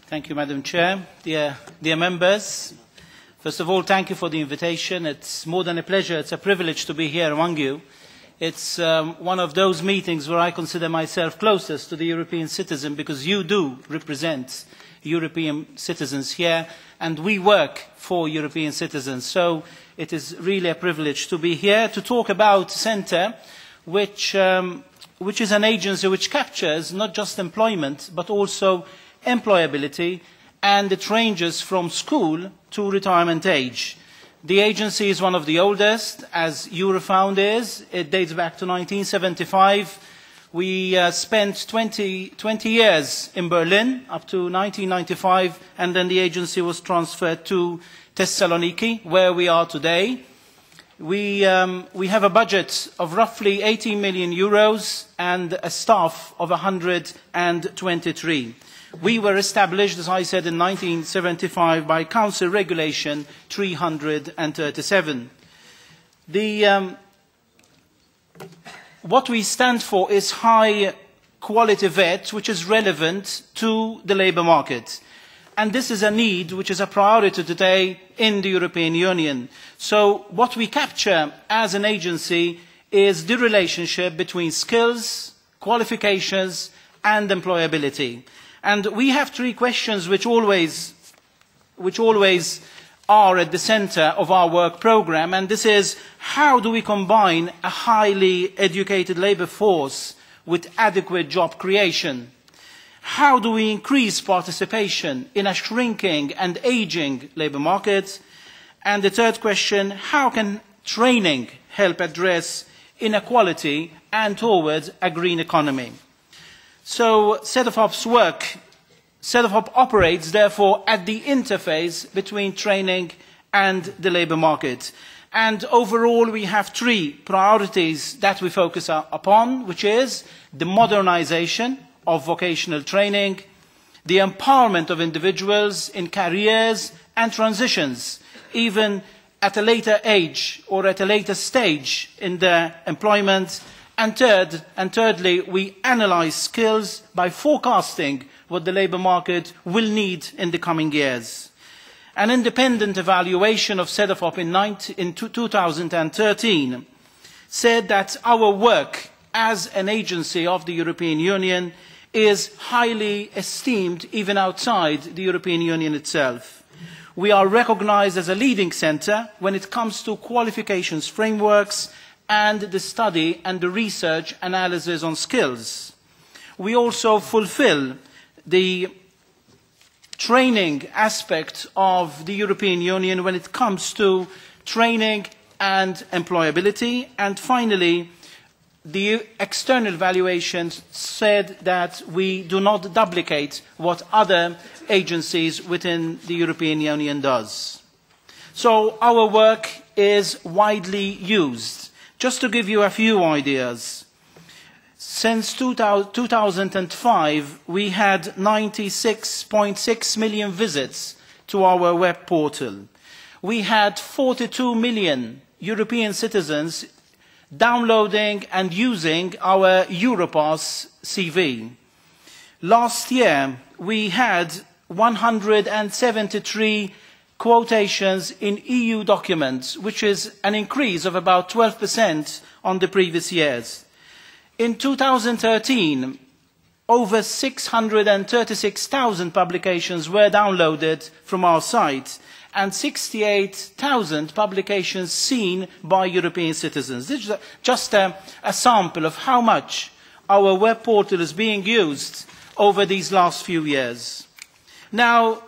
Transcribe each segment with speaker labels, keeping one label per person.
Speaker 1: Thank you, Madam Chair. Dear members, first of all, thank you for the invitation. It's more than a pleasure, it's a privilege to be here among you. It's one of those meetings where I consider myself closest to the European citizen because you do represent European citizens here and we work for European citizens. So it is really a privilege to be here to talk about Centre, which is an agency which captures not just employment but also employability, and it ranges from school to retirement age. The agency is one of the oldest, as Eurofound is. It dates back to 1975. We spent 20 years in Berlin up to 1995, and then the agency was transferred to Thessaloniki, where we are today. We have a budget of roughly 18 million euros and a staff of 123. We were established, as I said, in 1975 by Council Regulation 337. What we stand for is high quality vet, which is relevant to the labour market. And this is a need which is a priority today in the European Union. So what we capture as an agency is the relationship between skills, qualifications and employability. And we have three questions which always are at the centre of our work programme, and this is how do we combine a highly educated labour force with adequate job creation? How do we increase participation in a shrinking and ageing labour market? And the third question, how can training help address inequality and towards a green economy? So Cedefop operates therefore at the interface between training and the labour market. And overall we have three priorities that we focus upon, which is the modernisation of vocational training, the empowerment of individuals in careers and transitions, even at a later age or at a later stage in their employment, and thirdly, we analyse skills by forecasting what the labour market will need in the coming years. An independent evaluation of Cedefop in 2013 said that our work as an agency of the European Union is highly esteemed even outside the European Union itself. We are recognised as a leading centre when it comes to qualifications frameworks and the study and the research analysis on skills. We also fulfil the training aspect of the European Union when it comes to training and employability. And finally, the external evaluations said that we do not duplicate what other agencies within the European Union does. So our work is widely used. Just to give you a few ideas, since 2005 we had 96.6 million visits to our web portal. We had 42 million European citizens downloading and using our Europass CV. Last year we had 173 quotations in EU documents, which is an increase of about 12% on the previous years. In 2013, over 636,000 publications were downloaded from our site and 68,000 publications seen by European citizens. This is just a sample of how much our web portal is being used over these last few years. Now,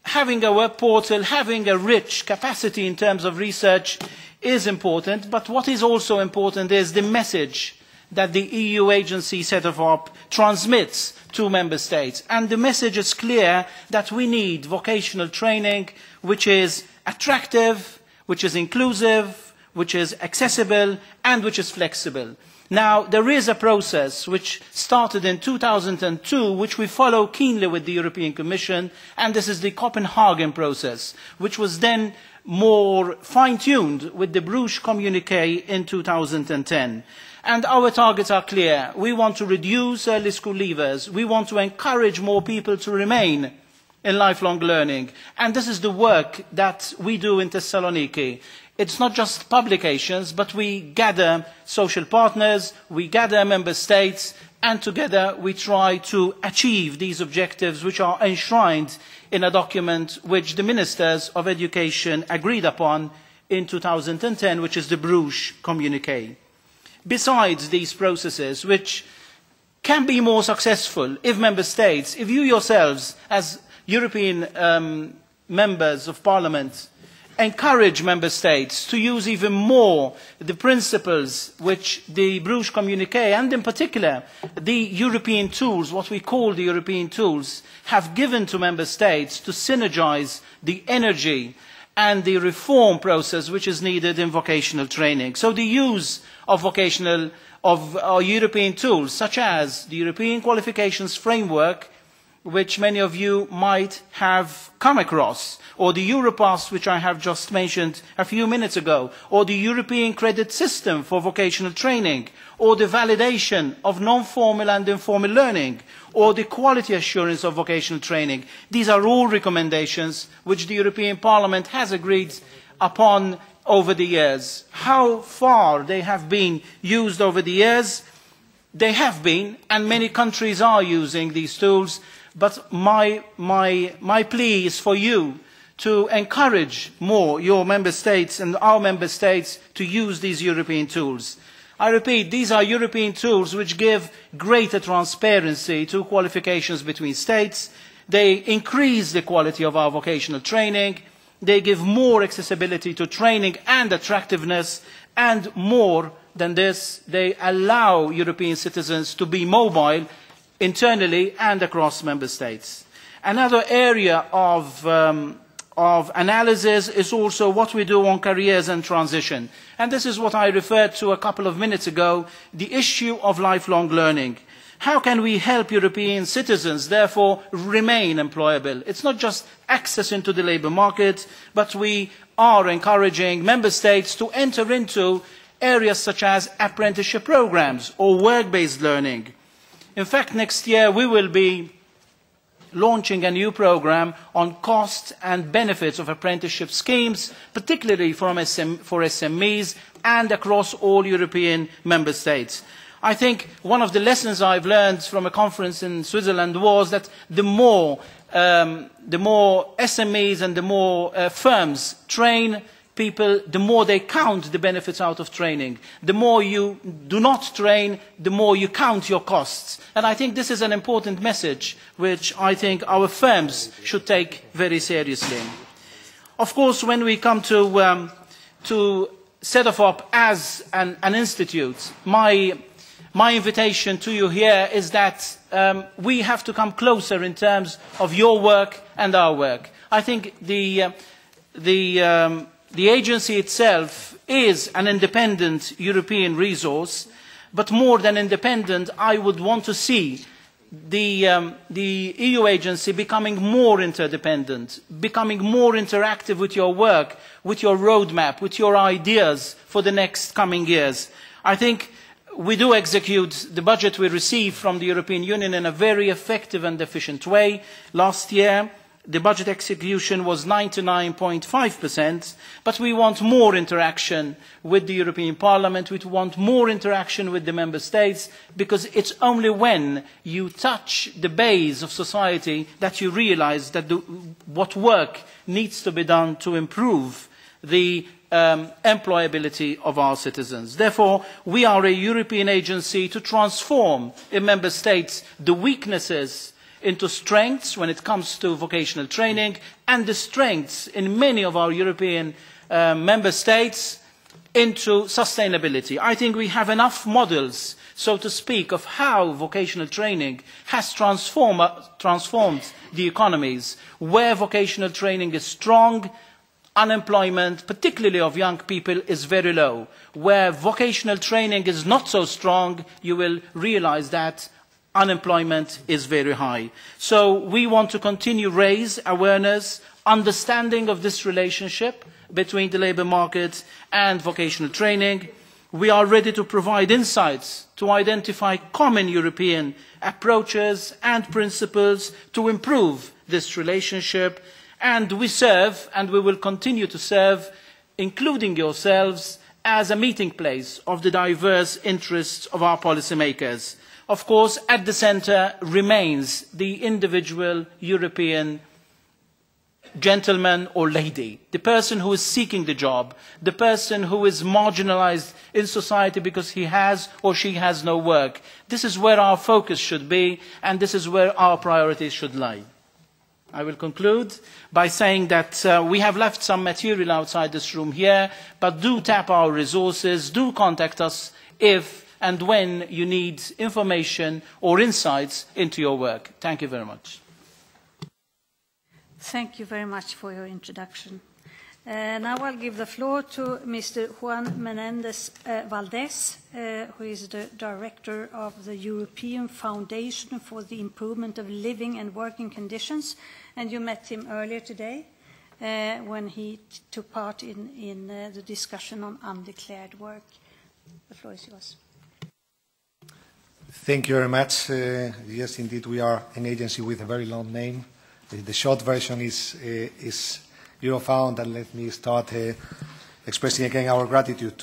Speaker 1: having a web portal, having a rich capacity in terms of research is important, but what is also important is the message that the EU agency Cedefop transmits to member states. And the message is clear that we need vocational training which is attractive, which is inclusive, which is accessible, and which is flexible. Now, there is a process which started in 2002, which we follow keenly with the European Commission, and this is the Copenhagen process, which was then more fine-tuned with the Bruges communiqué in 2010. And our targets are clear. We want to reduce early school leavers. We want to encourage more people to remain in lifelong learning. And this is the work that we do in Thessaloniki. It's not just publications, but we gather social partners, we gather member states, and together we try to achieve these objectives which are enshrined in a document which the Ministers of Education agreed upon in 2010, which is the Bruges Communiqué. Besides these processes, which can be more successful if member states, if you yourselves as European members of Parliament encourage member states to use even more the principles which the Bruges Communiqué and in particular the European tools, what we call the European tools, have given to member states to synergize the energy and the reform process which is needed in vocational training. So the use of European tools such as the European Qualifications Framework, which many of you might have come across, or the Europass, which I have just mentioned a few minutes ago, or the European Credit System for Vocational Training, or the validation of non-formal and informal learning, or the quality assurance of vocational training. These are all recommendations which the European Parliament has agreed upon over the years. How far they have been used over the years? They have been, and many countries are using these tools. But my plea is for you to encourage more your member states and our member states to use these European tools. I repeat, these are European tools which give greater transparency to qualifications between states. They increase the quality of our vocational training. They give more accessibility to training and attractiveness. And more than this, they allow European citizens to be mobile internally and across member states. Another area of analysis is also what we do on careers and transition. And this is what I referred to a couple of minutes ago, the issue of lifelong learning. How can we help European citizens, therefore, remain employable? It's not just access into the labour market, but we are encouraging member states to enter into areas such as apprenticeship programmes or work-based learning. In fact, next year we will be launching a new programme on costs and benefits of apprenticeship schemes, particularly for SMEs and across all European member states. I think one of the lessons I've learned from a conference in Switzerland was that the more SMEs and the more firms train people, the more they count the benefits out of training. The more you do not train, the more you count your costs. And I think this is an important message which I think our firms should take very seriously. Of course, when we come to Cedefop as an institute, my invitation to you here is that we have to come closer in terms of your work and our work. I think the agency itself is an independent European resource, but more than independent, I would want to see the EU agency becoming more interdependent, becoming more interactive with your work, with your roadmap, with your ideas for the next coming years. I think we do execute the budget we receive from the European Union in a very effective and efficient way. Last year, the budget execution was 99.5%, but we want more interaction with the European Parliament, we want more interaction with the Member States, because it's only when you touch the base of society that you realise that what work needs to be done to improve the employability of our citizens. Therefore, we are a European agency to transform in Member States the weaknesses into strengths when it comes to vocational training, and the strengths in many of our European member states into sustainability. I think we have enough models, so to speak, of how vocational training has transformed the economies. Where vocational training is strong, unemployment, particularly of young people, is very low. Where vocational training is not so strong, you will realise that unemployment is very high. So we want to continue to raise awareness, understanding of this relationship between the labour market and vocational training. We are ready to provide insights to identify common European approaches and principles to improve this relationship, and we serve, and we will continue to serve, including yourselves, as a meeting place of the diverse interests of our policymakers. Of course, at the centre remains the individual European gentleman or lady, the person who is seeking the job, the person who is marginalized in society because he has or she has no work. This is where our focus should be, and this is where our priorities should lie. I will conclude by saying that we have left some material outside this room here, but do tap our resources, do contact us if and when you need information or insights into your work. Thank you very much.
Speaker 2: Thank you very much for your introduction. Now I'll give the floor to Mr. Juan Menendez Valdez, who is the Director of the European Foundation for the Improvement of Living and Working Conditions. And you met him earlier today when he took part in the discussion on undeclared work. The floor is yours.
Speaker 3: Thank you very much. Yes, indeed, we are an agency with a very long name. The short version is Eurofound, and let me start expressing again our gratitude to